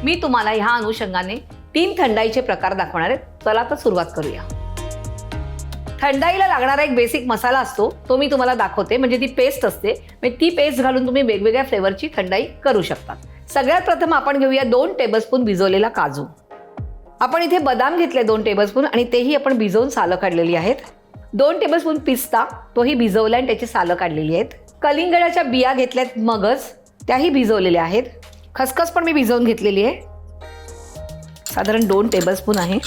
मी तुम्हाला ह्या अनुषंगाने 3 थंडाईचे प्रकार दाखवणार आहे. चला तर सुरुवात करूया. थंडाईला लागणारा एक बेसिक मसाला असतो, तो मी तुम्हाला दाखवते. म्हणजे ती पेस्ट असते, म्हणजे ती पेस्ट घालून तुम्ही वेगवेगळ्या फ्लेवरची थंडाई करू शकता. सगळ्यात प्रथम आपण घेऊया 2 टेबलस्पून भिजवलेला काजू. आपण इथे बदाम घेतले 2 टेबलस्पून आणि तेही आपण भिजवून सालं काढलेली आहेत. 2 टेबलस्पून पिस्ता, तोही भिजवला आणि त्याची सालं काढलेली आहेत. कलिंगडाच्या बिया घेतल्यात मगज, त्याही भिजवलेल्या आहेत. खसखस पण मी भिजवून घेतलेली आहे, साधारण 2 टेबलस्पून आहे.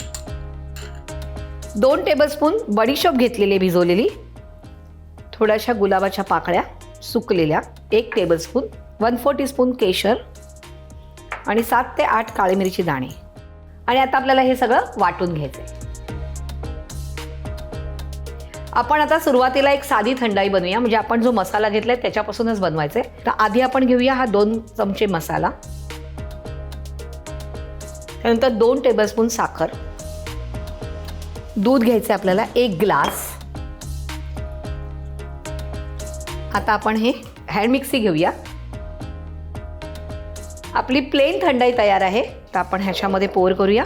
2 टेबलस्पून बडीशोप घेतलेली भिजवलेली. थोड्याशा गुलाबाच्या पाकळ्या सुकलेल्या 1 टेबलस्पून. 1/4 टीस्पून केशर आणि 7 ते 8 काळी मिरीची दाणे. आणि आता आपल्याला हे सगळं वाटून घ्यायचं आहे. आपण आता सुरुवातीला एक साधी थंडाई बनवूया. म्हणजे आपण जो मसाला घेतलाय त्याच्यापासूनच बनवायचे. तर आधी आपण घेऊया हा 2 चमचे मसाला, त्यानंतर 2 टेबलस्पून साखर, दूध घ्यायचं आपल्याला 1 ग्लास. आता आपण हे हँड मिक्सी घेऊया. आपली प्लेन थंडाई तयार आहे. तर आपण ह्याच्यामध्ये पोर करूया.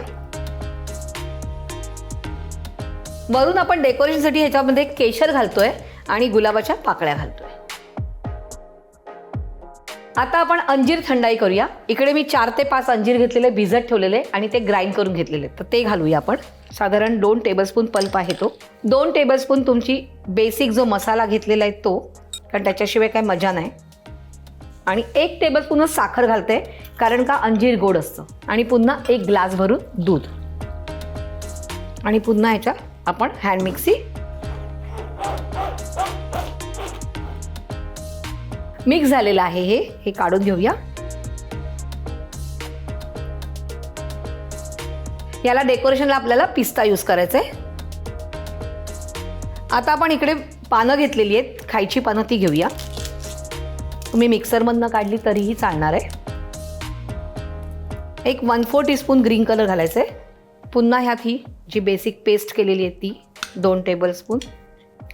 वरून आपण डेकोरेशनसाठी ह्याच्यामध्ये केशर घालतोय आणि गुलाबाच्या पाकळ्या घालतोय. आता आपण अंजीर थंडाई करूया. इकडे मी 4 ते 5 अंजीर घेतलेले, भिजत ठेवलेले आणि ते ग्राइंड करून घेतलेले. तर ते घालूया आपण. साधारण 2 टेबलस्पून पल्प आहे तो. 2 टेबलस्पून तुमची बेसिक जो मसाला घेतलेला आहे तो, कारण त्याच्याशिवाय काही मजा नाही. आणि 1 टेबलस्पूनच साखर घालते, कारण का अंजीर गोड असतं. आणि पुन्हा 1 ग्लास भरून दूध. आणि पुन्हा ह्याच्यात आपण हँड मिक्सी मिक्स झालेलं आहे. हे काढून घेऊया. याला डेकोरेशनला आपल्याला पिस्ता यूज करायचा आहे. आता आपण इकडे पानं घेतलेली आहेत, खायची पानं, ती घेऊया. तुम्ही मिक्सरमधनं काढली तरीही चालणार आहे. एक 1/4 टीस्पून ग्रीन कलर घालायचं आहे. पुन्हा ह्यात ही जी बेसिक पेस्ट केलेली आहे ती 2 टेबलस्पून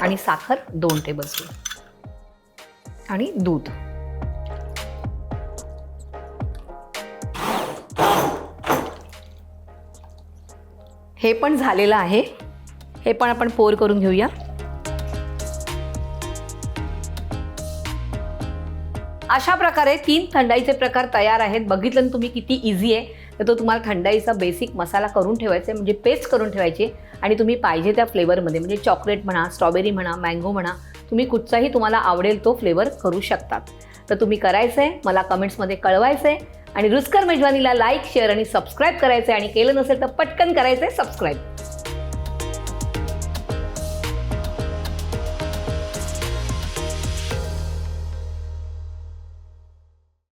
आणि साखर 2 टेबलस्पून आणि दूध. हे पण झालेलं आहे. हे पण आपण पोर करून घेऊया. अशा प्रकारे 3 थंडाईचे प्रकार तयार आहेत. बघितलं ना तुम्ही किती इझी आहे. तर तो तुम्हाला थंडाईचा बेसिक मसाला करून ठेवायचा आहे, म्हणजे पेस्ट करून ठेवायची. आणि तुम्ही पाहिजे त्या फ्लेवरमध्ये, म्हणजे चॉकलेट म्हणा, स्ट्रॉबेरी म्हणा, मँगो म्हणा, तुम्ही कुठचाही तुम्हाला आवडेल तो फ्लेवर करू शकतात. तर तुम्ही करायचं आहे, मला कमेंट्समध्ये कळवायचं आहे. आणि रुचकर मेजवानीला लाईक, शेअर आणि सबस्क्राईब करायचं आहे. आणि केलं नसेल तर पटकन करायचं आहे सबस्क्राईब.